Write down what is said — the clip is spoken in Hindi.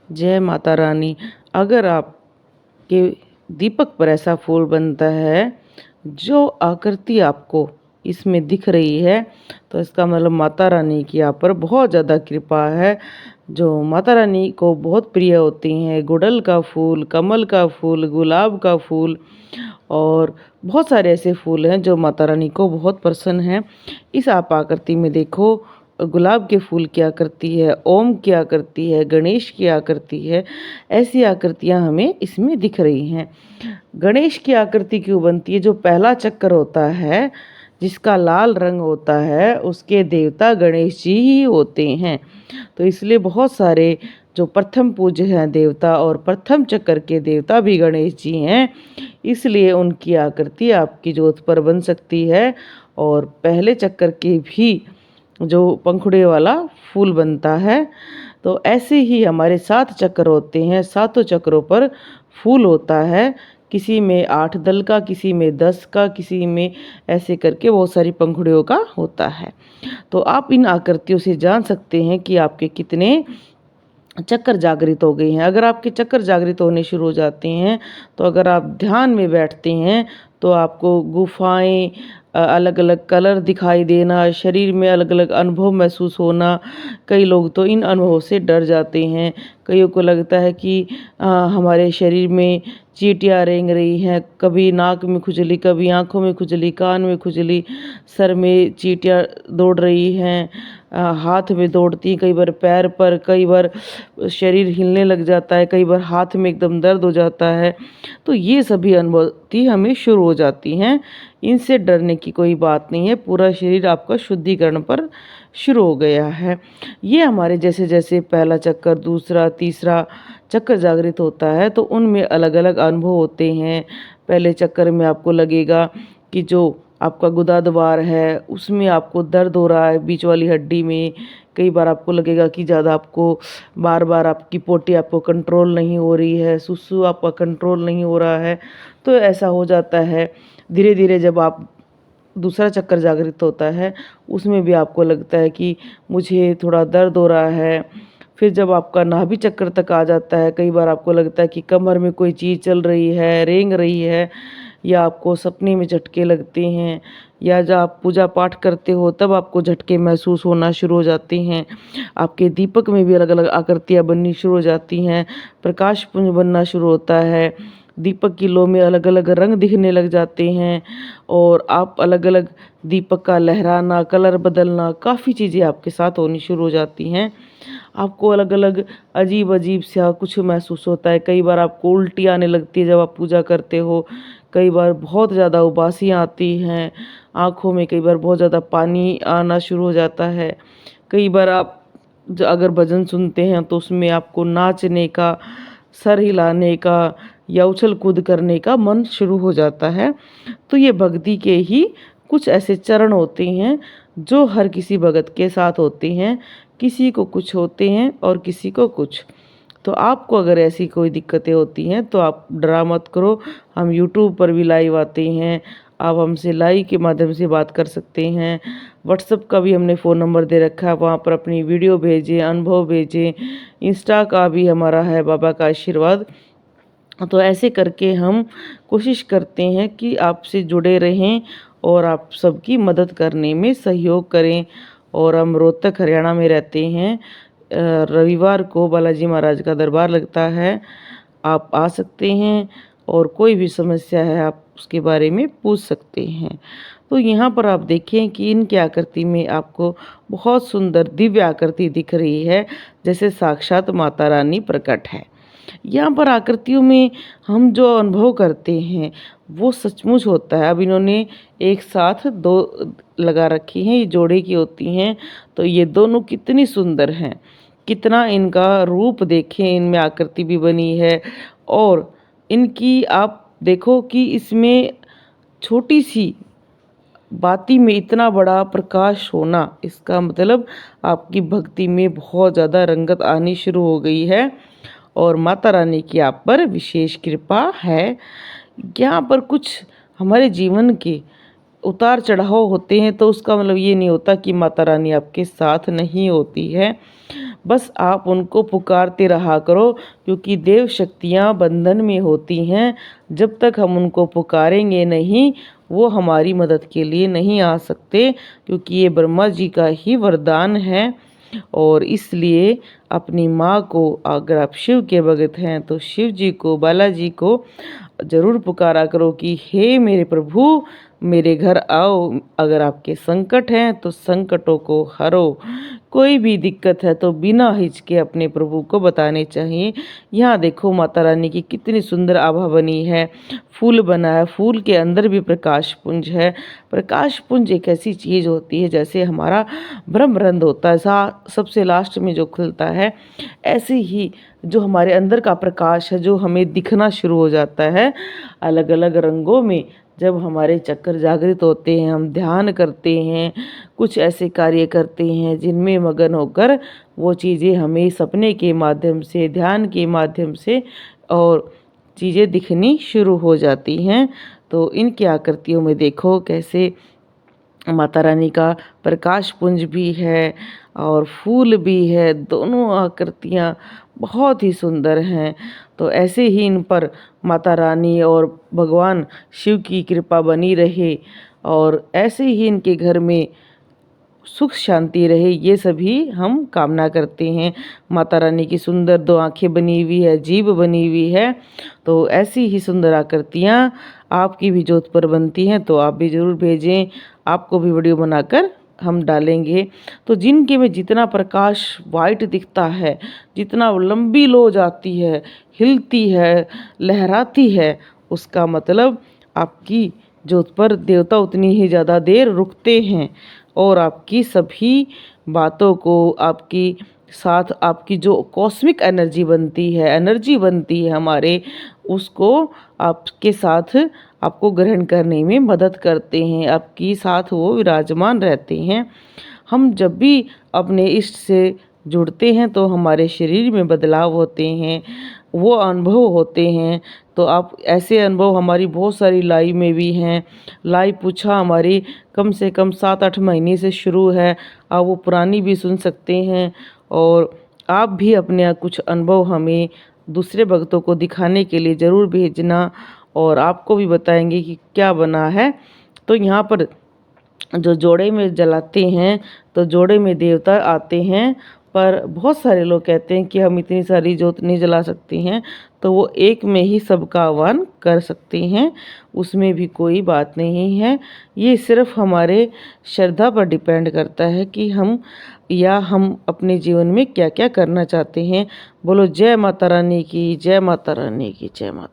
जय माता रानी। अगर आपके दीपक पर ऐसा फूल बनता है जो आकृति आपको इसमें दिख रही है, तो इसका मतलब माता रानी की आप पर बहुत ज़्यादा कृपा है। जो माता रानी को बहुत प्रिय होती हैं, गुड़हल का फूल, कमल का फूल, गुलाब का फूल और बहुत सारे ऐसे फूल हैं जो माता रानी को बहुत पसंद हैं। इस आप आकृति में देखो, गुलाब के फूल की आकृति है, ओम की आकृति है, गणेश की आकृति है। ऐसी आकृतियाँ हमें इसमें दिख रही हैं। गणेश की आकृति क्यों बनती है? जो पहला चक्कर होता है, जिसका लाल रंग होता है, उसके देवता गणेश जी ही होते हैं। तो इसलिए बहुत सारे जो प्रथम पूज्य हैं देवता और प्रथम चक्कर के देवता भी गणेश जी हैं, इसलिए उनकी आकृति आपकी जोत पर बन सकती है। और पहले चक्कर के भी जो पंखुड़े वाला फूल बनता है, तो ऐसे ही हमारे 7 चक्र होते हैं, सातों चक्रों पर फूल होता है। किसी में 8 दल का, किसी में 10 का, किसी में ऐसे करके बहुत सारी पंखुड़ियों का होता है। तो आप इन आकृतियों से जान सकते हैं कि आपके कितने चक्कर जागृत हो गए हैं। अगर आपके चक्कर जागृत होने शुरू हो जाते हैं, तो अगर आप ध्यान में बैठते हैं तो आपको गुफाएं, अलग अलग कलर दिखाई देना, शरीर में अलग अलग अनुभव महसूस होना। कई लोग तो इन अनुभवों से डर जाते हैं। कईयों को लगता है कि हमारे शरीर में चींटियां रेंग रही हैं, कभी नाक में खुजली, कभी आंखों में खुजली, कान में खुजली, सर में चींटियां दौड़ रही हैं, हाथ में दौड़ती हैं, कई बार पैर पर, कई बार शरीर हिलने लग जाता है, कई बार हाथ में एकदम दर्द हो जाता है। तो ये सभी अनुभूति हमें शुरू हो जाती हैं। इनसे डरने की कोई बात नहीं है। पूरा शरीर आपका शुद्धिकरण पर शुरू हो गया है। ये हमारे जैसे जैसे पहला चक्कर, दूसरा, तीसरा चक्कर जागृत होता है, तो उनमें अलग अलग अनुभव होते हैं। पहले चक्कर में आपको लगेगा कि जो आपका गुदाद्वार है उसमें आपको दर्द हो रहा है, बीच वाली हड्डी में। कई बार आपको लगेगा कि ज़्यादा आपको बार बार आपकी पोटी आपको कंट्रोल नहीं हो रही है, सुसु आपका कंट्रोल नहीं हो रहा है। तो ऐसा हो जाता है। धीरे धीरे जब आप दूसरा चक्कर जागृत होता है, उसमें भी आपको लगता है कि मुझे थोड़ा दर्द हो रहा है। फिर जब आपका नाभि चक्कर तक आ जाता है, कई बार आपको लगता है कि कमर में कोई चीज़ चल रही है, रेंग रही है, या आपको सपने में झटके लगते हैं, या जब आप पूजा पाठ करते हो तब आपको झटके महसूस होना शुरू हो जाते हैं। आपके दीपक में भी अलग अलग आकृतियाँ बननी शुरू हो जाती हैं, प्रकाश पुंज बनना शुरू होता है, दीपक की लौ में अलग अलग रंग दिखने लग जाते हैं, और आप अलग अलग दीपक का लहराना, कलर बदलना, काफ़ी चीज़ें आपके साथ होनी शुरू हो जाती हैं। आपको अलग अलग अजीब अजीब सा कुछ महसूस होता है। कई बार आपको उल्टी आने लगती है जब आप पूजा करते हो। कई बार बहुत ज़्यादा उबासियाँ आती हैं आँखों में, कई बार बहुत ज़्यादा पानी आना शुरू हो जाता है। कई बार आप अगर भजन सुनते हैं तो उसमें आपको नाचने का, सर हिलाने का या उछल कूद करने का मन शुरू हो जाता है। तो ये भक्ति के ही कुछ ऐसे चरण होते हैं जो हर किसी भगत के साथ होते हैं। किसी को कुछ होते हैं और किसी को कुछ। तो आपको अगर ऐसी कोई दिक्कतें होती हैं तो आप डरा मत करो। हम यूट्यूब पर भी लाइव आते हैं, आप हमसे लाइव के माध्यम से बात कर सकते हैं। व्हाट्सएप का भी हमने फ़ोन नंबर दे रखा है, वहाँ पर अपनी वीडियो भेजें, अनुभव भेजें। इंस्टा का भी हमारा है बाबा का आशीर्वाद। तो ऐसे करके हम कोशिश करते हैं कि आपसे जुड़े रहें और आप सबकी मदद करने में सहयोग करें। और हम रोहतक हरियाणा में रहते हैं। रविवार को बालाजी महाराज का दरबार लगता है, आप आ सकते हैं और कोई भी समस्या है आप उसके बारे में पूछ सकते हैं। तो यहाँ पर आप देखें कि इनकी आकृति में आपको बहुत सुंदर दिव्य आकृति दिख रही है, जैसे साक्षात माता रानी प्रकट है। यहाँ पर आकृतियों में हम जो अनुभव करते हैं वो सचमुच होता है। अब इन्होंने एक साथ दो लगा रखी हैं, ये जोड़े की होती हैं, तो ये दोनों कितनी सुंदर हैं। कितना इनका रूप देखें, इनमें आकृति भी बनी है। और इनकी आप देखो कि इसमें छोटी सी बाती में इतना बड़ा प्रकाश होना, इसका मतलब आपकी भक्ति में बहुत ज़्यादा रंगत आनी शुरू हो गई है और माता रानी की आप पर विशेष कृपा है। यहाँ पर कुछ हमारे जीवन के उतार चढ़ाव होते हैं तो उसका मतलब ये नहीं होता कि माता रानी आपके साथ नहीं होती है। बस आप उनको पुकारते रहा करो, क्योंकि देव शक्तियाँ बंधन में होती हैं। जब तक हम उनको पुकारेंगे नहीं, वो हमारी मदद के लिए नहीं आ सकते, क्योंकि ये ब्रह्मा जी का ही वरदान है। और इसलिए अपनी माँ को, अगर आप शिव के भगत हैं तो शिव जी को, बालाजी को ज़रूर पुकारा करो कि हे मेरे प्रभु, मेरे घर आओ। अगर आपके संकट हैं तो संकटों को हरो। कोई भी दिक्कत है तो बिना हिचके अपने प्रभु को बताने चाहिए। यहाँ देखो माता रानी की कितनी सुंदर आभा बनी है, फूल बना है, फूल के अंदर भी प्रकाश पुंज है। प्रकाश पुंज एक ऐसी चीज़ होती है जैसे हमारा ब्रह्मरंध्र होता है सबसे लास्ट में जो खुलता है, ऐसे ही जो हमारे अंदर का प्रकाश है जो हमें दिखना शुरू हो जाता है अलग अलग रंगों में। जब हमारे चक्कर जागृत होते हैं, हम ध्यान करते हैं, कुछ ऐसे कार्य करते हैं जिनमें मगन होकर वो चीज़ें हमें सपने के माध्यम से, ध्यान के माध्यम से और चीज़ें दिखनी शुरू हो जाती हैं। तो इनकी आकृतियों में देखो कैसे माता रानी का प्रकाश पुंज भी है और फूल भी है, दोनों आकृतियाँ बहुत ही सुंदर हैं। तो ऐसे ही इन पर माता रानी और भगवान शिव की कृपा बनी रहे और ऐसे ही इनके घर में सुख शांति रहे, ये सभी हम कामना करते हैं। माता रानी की सुंदर 2 आँखें बनी हुई है, जीभ बनी हुई है। तो ऐसी ही सुंदर आकृतियाँ आपकी भी जोत पर बनती हैं तो आप भी ज़रूर भेजें, आपको भी वीडियो बनाकर हम डालेंगे। तो जिनके में जितना प्रकाश वाइट दिखता है, जितना लंबी लो जाती है, हिलती है, लहराती है, उसका मतलब आपकी जोत पर देवता उतनी ही ज़्यादा देर रुकते हैं और आपकी सभी बातों को, आपकी साथ आपकी जो कॉस्मिक एनर्जी बनती है हमारे, उसको आपके साथ आपको ग्रहण करने में मदद करते हैं, आपकी साथ वो विराजमान रहते हैं। हम जब भी अपने इष्ट से जुड़ते हैं तो हमारे शरीर में बदलाव होते हैं, वो अनुभव होते हैं। तो आप ऐसे अनुभव हमारी बहुत सारी लाइव में भी हैं। लाइव पूछा हमारी कम से कम 7-8 महीने से शुरू है, आप वो पुरानी भी सुन सकते हैं। और आप भी अपने कुछ अनुभव हमें दूसरे भक्तों को दिखाने के लिए ज़रूर भेजना और आपको भी बताएंगे कि क्या बना है। तो यहाँ पर जो जोड़े में जलाते हैं तो जोड़े में देवता आते हैं, पर बहुत सारे लोग कहते हैं कि हम इतनी सारी जोत नहीं जला सकते हैं, तो वो एक में ही सबका आह्वान कर सकते हैं, उसमें भी कोई बात नहीं है। ये सिर्फ हमारे श्रद्धा पर डिपेंड करता है कि हम अपने जीवन में क्या क्या करना चाहते हैं। बोलो जय माता रानी की, जय माता रानी की, जय माता।